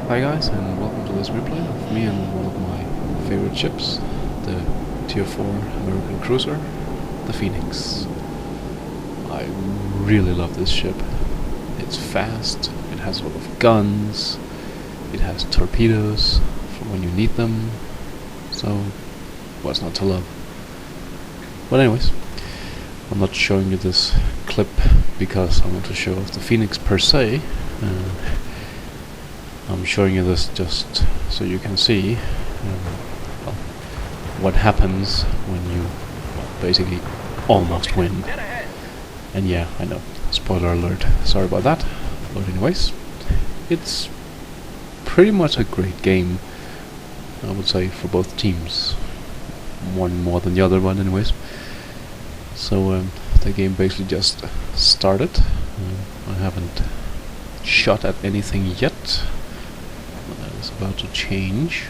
Hi guys, and welcome to this replay of me and one of my favorite ships, the Tier 4 American cruiser, the Phoenix. I really love this ship. It's fast, it has a lot of guns, it has torpedoes for when you need them, so what's not to love? But anyways, I'm not showing you this clip because I want to show off the Phoenix per se. I'm showing you this just so you can see well, what happens when you basically almost win. And yeah, I know, spoiler alert, sorry about that. But anyways, it's pretty much a great game, I would say, for both teams. One more than the other, but anyways. So the game basically just started. I haven't shot at anything yet. That is about to change.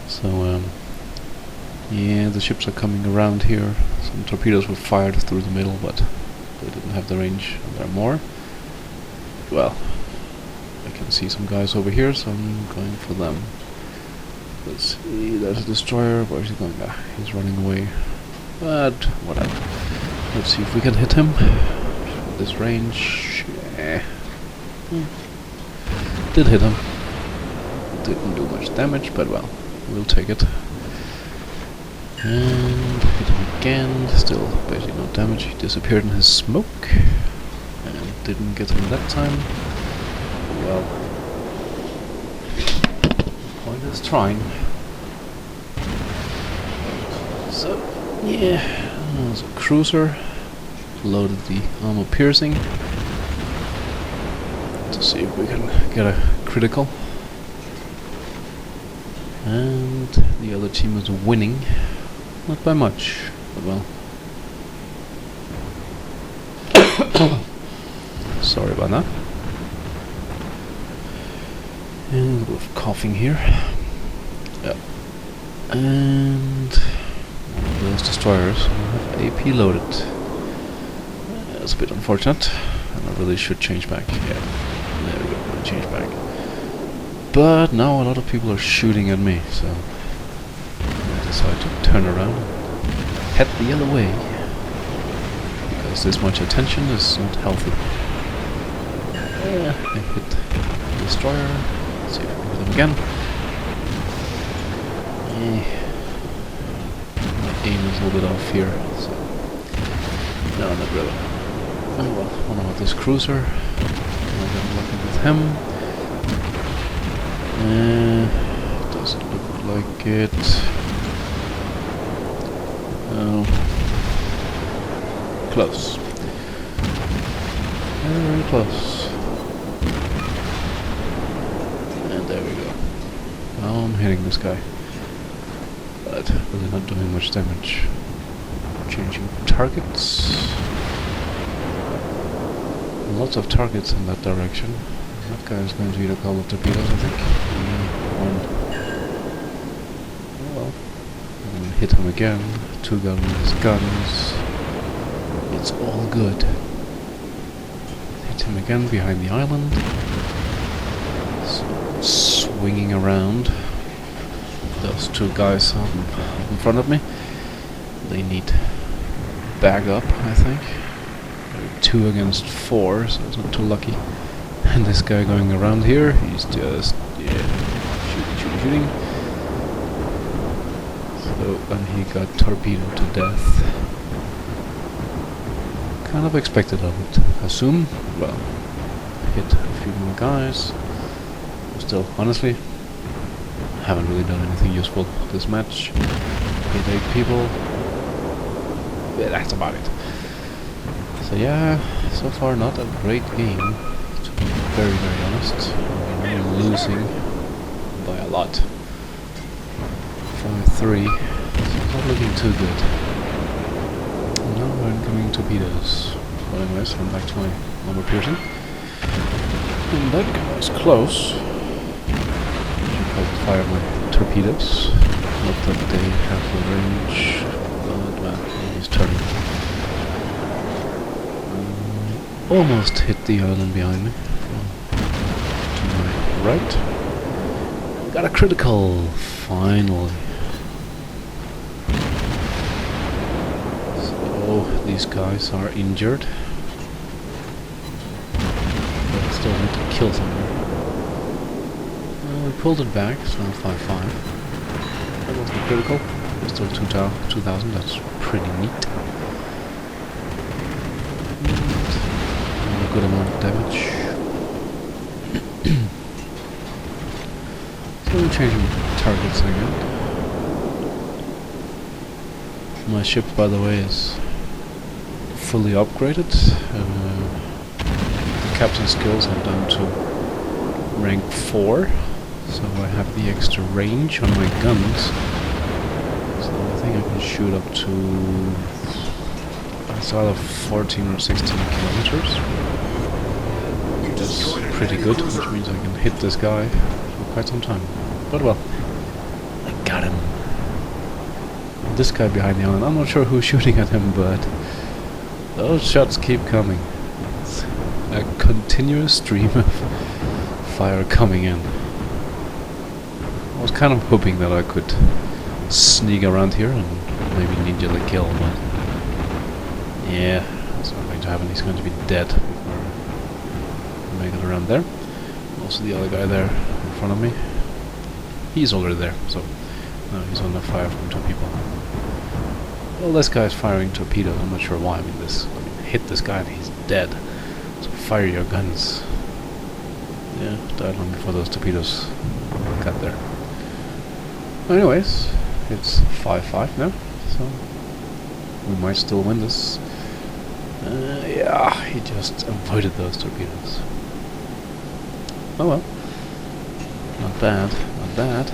So yeah, the ships are coming around here. Some torpedoes were fired through the middle, but they didn't have the range. And there are more. Well, I can see some guys over here, so I'm going for them. Let's see, there's a destroyer. Where is he going? Ah, he's running away. But whatever. Let's see if we can hit him. This range. Did hit him. Didn't do much damage, but well, we'll take it. And hit him again. Still basically no damage. He disappeared in his smoke. And didn't get him that time. Well, point is trying. So, yeah, there's a cruiser. Loaded the armor piercing. To see if we can get a critical. And the other team is winning. Not by much, but well. Sorry about that. And a bit of coughing here. Yeah. And one of those destroyers will have AP loaded. That's a bit unfortunate. And I really should change back. Yeah. There we go, change back. But now a lot of people are shooting at me, so I decide to turn around and head the other way. Because this much attention is not healthy. Yeah, I hit the destroyer. Let's see if we can hit him again. My aim is a little bit off here, so no, not really. Oh well, what about this cruiser? I'm lucky with him. Doesn't look like it. Oh, close. Very close. And there we go. Now I'm hitting this guy, but really not doing much damage. Changing targets. Lots of targets in that direction. That guy is going to eat a couple of torpedoes, I think. One. Oh well. I'm gonna hit him again. Two guns with his guns. It's all good. Hit him again behind the island. So, swinging around. Those two guys in front of me. They need back up, I think. 2 against 4, so it's not too lucky. And this guy going around here, he's just, yeah, shooting. So, and he got torpedoed to death. Kind of expected, I would assume. Well, hit a few more guys. Still, honestly, haven't really done anything useful this match. Hit 8 people. Yeah, that's about it. So yeah, so far not a great game, to be very, very honest. I'm losing by a lot. 5-3, so it's not looking too good. Now we're incoming torpedoes. But anyways, I'm back to my armor piercing. And that guy is close. I'll fire my torpedoes. Not that they have the range, but well, he's turning. Almost hit the island behind me. 2 right. Got a critical, finally. So these guys are injured. But still need to kill someone. We pulled it back, so now 5-5. That wasn't critical. Still 2,000, that's pretty neat. And a good amount of damage. So we're changing targets again. My ship, by the way, is fully upgraded. The captain skills are down to rank 4. So I have the extra range on my guns. So I think I can shoot up to... it's either 14 or 16 kilometers. That's pretty good, which means I can hit this guy for quite some time. But well, I got him. This guy behind the island, I'm not sure who's shooting at him, but those shots keep coming. It's a continuous stream of fire coming in. I was kind of hoping that I could sneak around here and maybe ninja the kill, but yeah, that's not going to happen. He's going to be dead before I make it around there. Also the other guy there in front of me, he's already there, so now he's under fire from 2 people. Well, this guy's firing torpedoes, I'm not sure why. I mean, hit this guy and he's dead. So fire your guns. Yeah, died long before those torpedoes got there. Anyways, it's 5-5 now, so we might still win this. Yeah, he just avoided those torpedoes. Oh well. Not bad, not bad.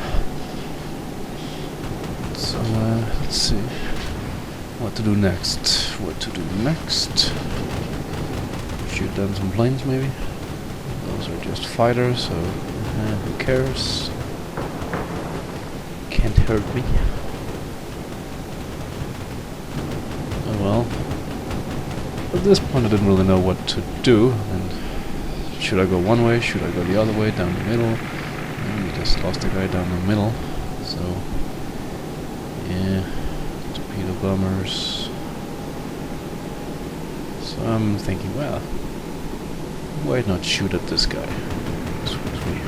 So, let's see. What to do next? What to do next? Shoot down some planes, maybe? Those are just fighters, so who cares? Can't hurt me. Oh well. At this point I didn't really know what to do, and should I go one way, should I go the other way, down the middle? And we just lost a guy down the middle, so yeah, torpedo bombers. So I'm thinking, well, why not shoot at this guy? As soon as we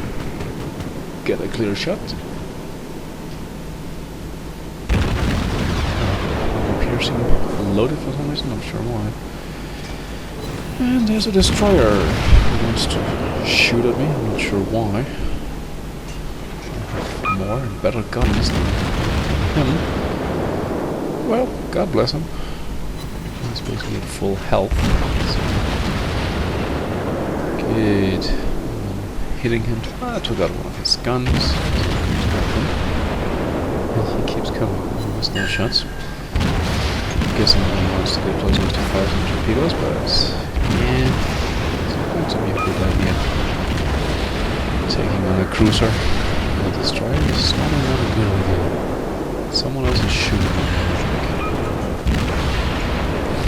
get a clear shot. Loaded for some reason, I'm not sure why. And there's a destroyer who wants to shoot at me, I'm not sure why. I have more and better guns than him. Well, God bless him. He's basically at full health. So good. Hitting him. I took out one of his guns. Well, he keeps coming. There's no shots. I'm guessing he wants to get closer to 2,000 torpedoes, but yeah, it's going to be a good idea. Taking on a cruiser with a destroyer is not a good idea. Someone else is shooting at me, I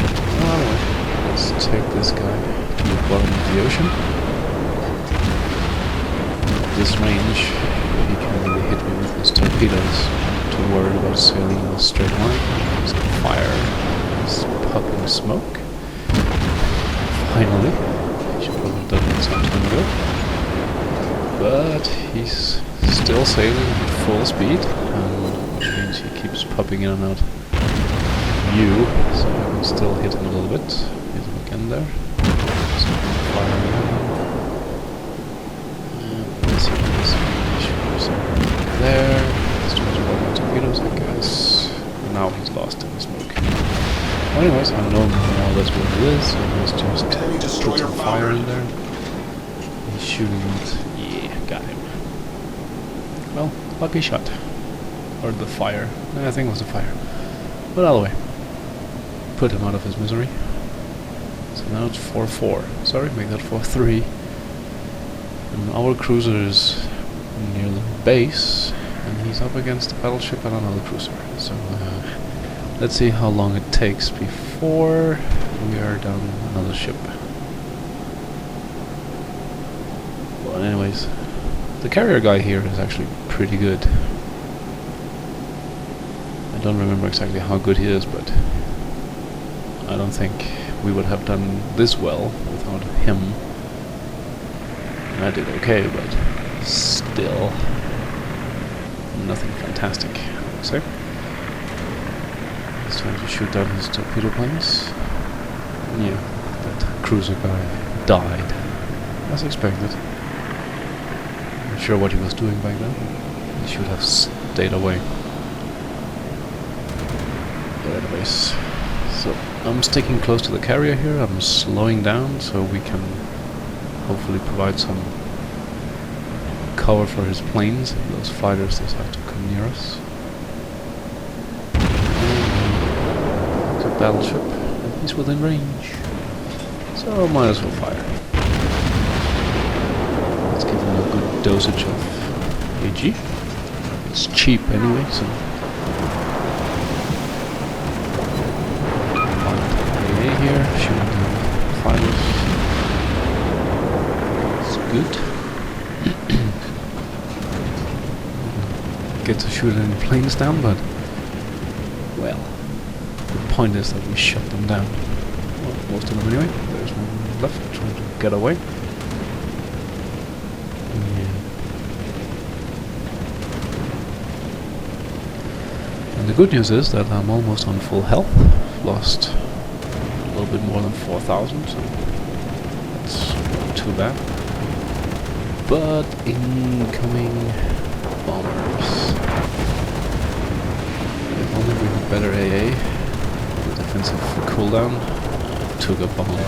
think. Well, anyway, let's take this guy to the bottom of the ocean. At this range, he can really hit me with his torpedoes. Too worried about sailing in a straight line. He's on fire. He's popping smoke. Finally. He should probably have done it some time ago. But he's still sailing at full speed, which means he keeps popping in and out view, so I can still hit him a little bit. Hit him again there. So fire again. And let's see somewhere there. Torpedoes, I guess. Now he's lost in the smoke. Well, anyways, I know more or less what it is, so let's just put some fire in there. He's shooting it. Yeah, got him. Well, lucky shot. Or the fire. I think it was the fire. But either way, put him out of his misery. So now it's 4-4. Sorry, make that 4-3. And our cruiser is near the base. And he's up against a battleship and another cruiser. So let's see how long it takes before we are down another ship. Well, anyways, The carrier guy here is actually pretty good. I don't remember exactly how good he is, but I don't think we would have done this well without him. I did okay, but still nothing fantastic, I would say. He's trying to shoot down his torpedo planes. Yeah, that cruiser guy died, as expected. Not sure what he was doing back then. He should have stayed away. But anyways, so I'm sticking close to the carrier here. I'm slowing down so we can hopefully provide some cover for his planes. Those fighters just have to come near us. It's a battleship, and he's within range, so might as well fire. Let's give him a good dosage of AG. It's cheap anyway, so AA here, shooting down fighters. It's good. Get to shoot any planes down, but well, the point is that we shut them down. Well, most of them anyway. There's one left trying to get away. Yeah. And the good news is that I'm almost on full health. Lost a little bit more than 4,000, so that's not too bad. But incoming bombers. If only we had better AA. The defensive cooldown took a bomb.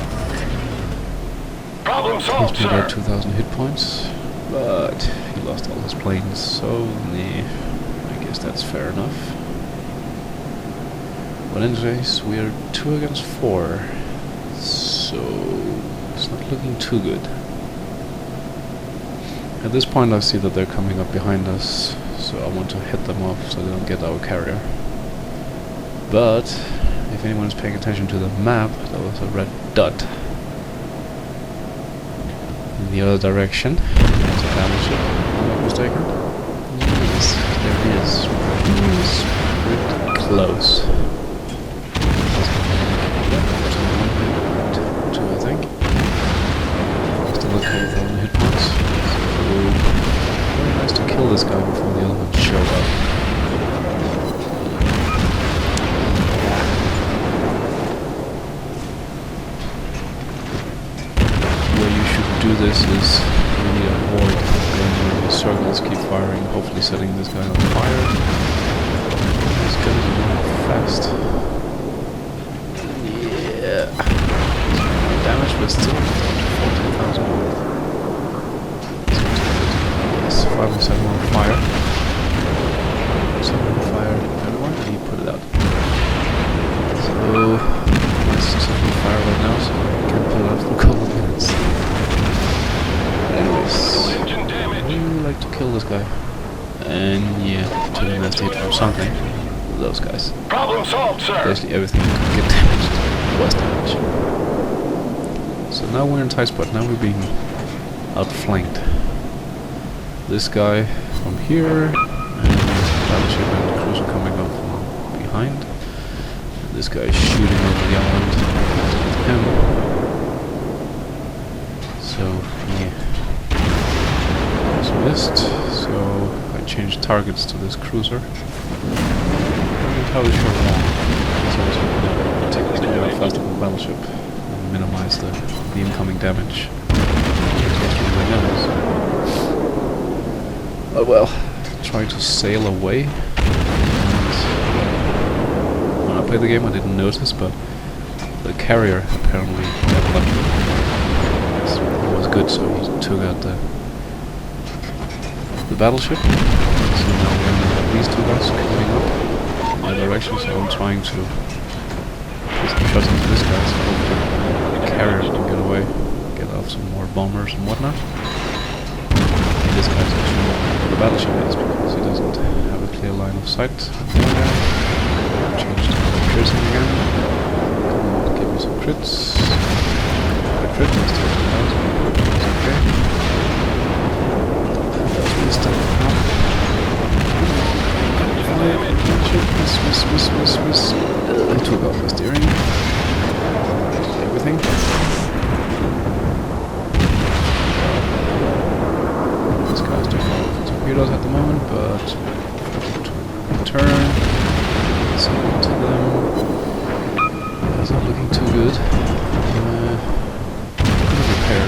Problem solved, Cost me about sir. 2,000 hit points, but he lost all his planes, so I guess that's fair enough. But anyways, we are 2 against 4, so it's not looking too good. At this point I see that they're coming up behind us, so I want to hit them off so they don't get our carrier. But if anyone is paying attention to the map, there was a red dot in the other direction. It's a battleship, if I'm not mistaken. Yes, there it is. It's pretty close. Two, I think. Still okay with all the hit points. Very nice to kill this guy before the other one showed up. The way you should do this is really avoid going around in circles, keep firing, hopefully setting this guy on fire. This gun is moving fast. Yeah. Damage, but still down to 14,000. Finally set him on fire. Set him on fire everywhere, and he put it out. So, nice to set him on fire right now, so I can put it out for a couple of minutes. Anyways, we like to kill this guy. And yeah, to investigate for something. Those guys. Problem solved, sir. Basically everything that could get damaged was damaged. So now we're in tight spot, now we're being outflanked. This guy from here, and battleship and cruiser coming up from behind. And this guy is shooting over the island at him. So, yeah. Just missed. So, I changed targets to this cruiser. I'm entirely sure why. It's always going to take this guy out faster than the battleship and minimize the incoming damage. But well, trying to sail away. And when I played the game I didn't notice, but the carrier apparently got lucky. It was good, so he took out the battleship. So now we have these two guys coming up in my direction, so I'm trying to put some shots into this guy so hopefully the carrier can get away, get off some more bombers and whatnot. This guy's actually the battleship is because he doesn't have a clear line of sight. Change to piercing again. Come on, give me some crits. A crit, let's take it out. It's okay. That was still up. Miss. I took off the steering. Everything. This guy's doing all the torpedoes at the moment, but to turn. Send to them. It's not looking too good. Repair.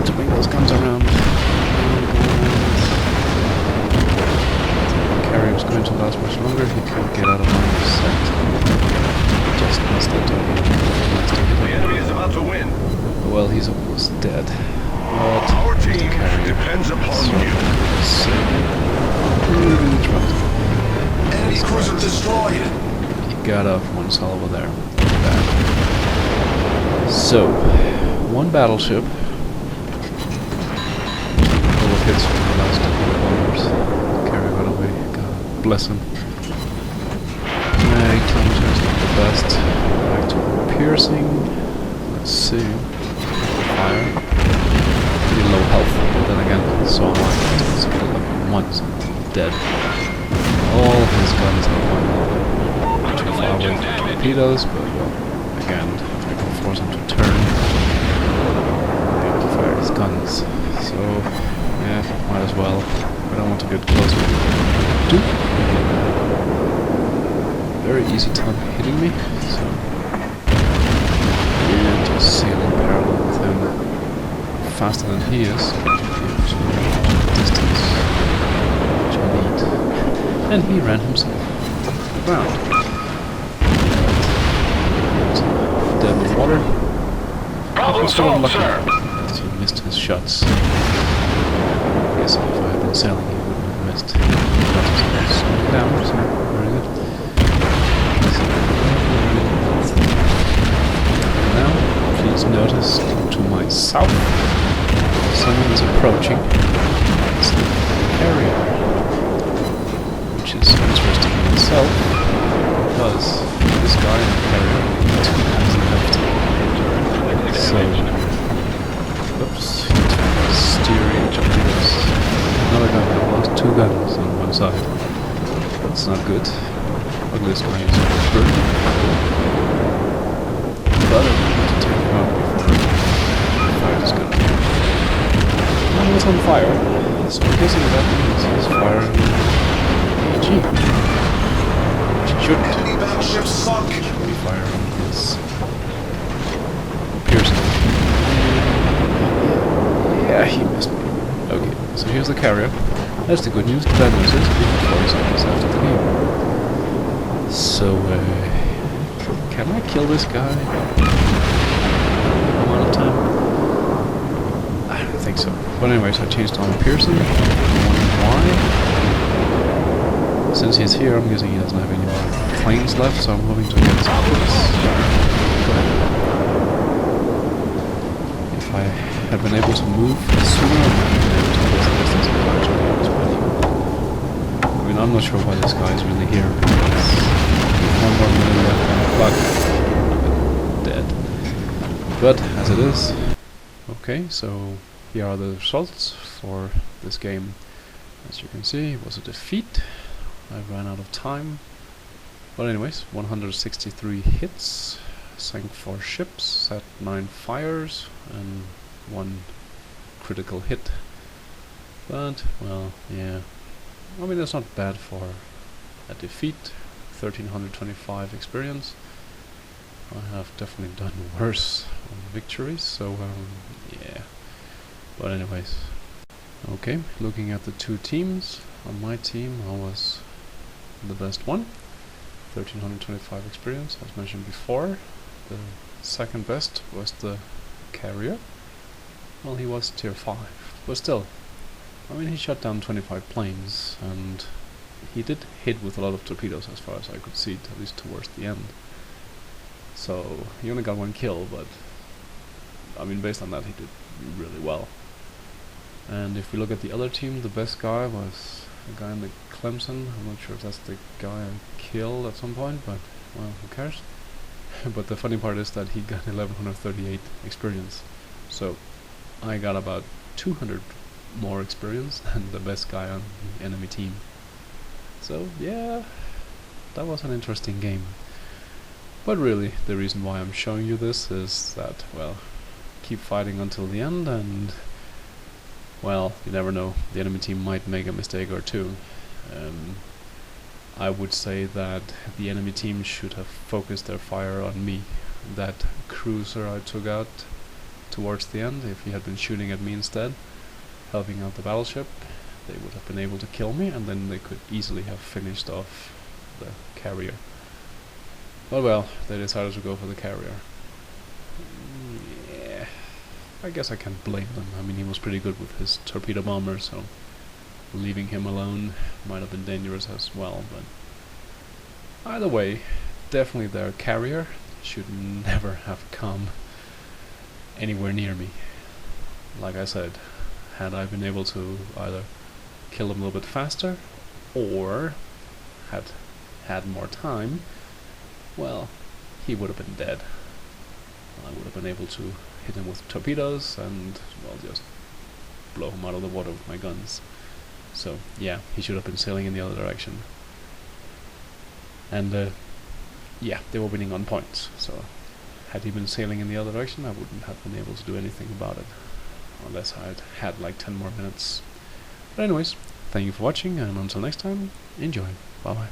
To bring those guns around. The carrier's going to last much longer. He can't get out of line of sight. Just missed that target. The enemy is about to win. Well, he's almost dead. But Our team the carrier depends upon you. Enemy cruiser destroyed. He got off one salvo there. So, one battleship. Full of hits from the last couple of bombers. Carrier got away. God bless him. Counter is not the best. Back to piercing. Let's see. Fire. Pretty low health, but then again, so am I. It's killed once. Dead. All his guns are one. Too far away from torpedoes, but well, again, if I can force him to turn, I'll be able to fire his guns. So, yeah, might as well. I don't want to get closer. Very easy time hitting me, so yeah, just sailing parallel with him faster than he is, distance which I need. And he ran himself to the ground. Dead in the water. Problem solved, sir. Yes, he missed his shots. I guess if I had been sailing, he wouldn't have missed. Slowing down, so very good. Now, please notice to my south, someone is approaching. It's the carrier, which is interesting in itself, because this guy in the carrier only 2 guns left. So, oops, steering torpedoes. Another guy that lost 2 guns on one side. That's not good. But this guy is burning. But I want to take him out before the fire is gonna come. Well, it's on fire, so I'm guessing that means he's firing AG. Which shouldn't. Enemy battleship sunk. Should be firing his piercing. Yeah, he missed me. Okay, so here's the carrier. That's the good news. The bad news is we have 40 seconds after the game. So, can I kill this guy? Amount of time? I don't think so. But anyways, I changed on Pearson. Why? Since he's here, I'm guessing he doesn't have any more planes left, so I'm hoping to get some planes. Go ahead. If I had been able to move sooner, I might have been able to close the distance and actually able to win. I mean, I'm not sure why this guy is really here. One more minute left on the clock. Dead. But as it is. Okay, so here are the results for this game. As you can see, it was a defeat. I ran out of time. But anyways, 163 hits, sank 4 ships, set 9 fires, and 1 critical hit. But, well, yeah. I mean, that's not bad for a defeat. 1325 experience. I have definitely done worse on victories, so yeah. But anyways, okay, looking at the 2 teams. On my team, I was the best one. 1325 experience, as mentioned before. The second best was the carrier. Well, he was tier 5, but still, I mean, he shot down 25 planes, and he did hit with a lot of torpedoes as far as I could see, at least towards the end. So, he only got 1 kill, but I mean, based on that, he did really well. And if we look at the other team, the best guy was a guy in the Clemson. I'm not sure if that's the guy I killed at some point, but well, who cares? But the funny part is that he got 1138 experience. So, I got about 200 more experience than the best guy on the enemy team. So yeah, that was an interesting game. But really, the reason why I'm showing you this is that, well, keep fighting until the end, and well, you never know, the enemy team might make a mistake or two. I would say that the enemy team should have focused their fire on me. That cruiser I took out towards the end, if he had been shooting at me instead, helping out the battleship, they would have been able to kill me, and then they could easily have finished off the carrier. But well, they decided to go for the carrier. Yeah, I guess I can't blame them. I mean, he was pretty good with his torpedo bomber, so leaving him alone might have been dangerous as well. But either way, definitely their carrier should never have come anywhere near me. Like I said, had I been able to either kill him a little bit faster, or had more time, well, he would have been dead. I would have been able to hit him with torpedoes and, well, just blow him out of the water with my guns. So yeah, he should have been sailing in the other direction. And yeah, they were winning on points. So had he been sailing in the other direction, I wouldn't have been able to do anything about it, unless I'd had like 10 more minutes. But anyways, thank you for watching, and until next time, enjoy. Bye bye.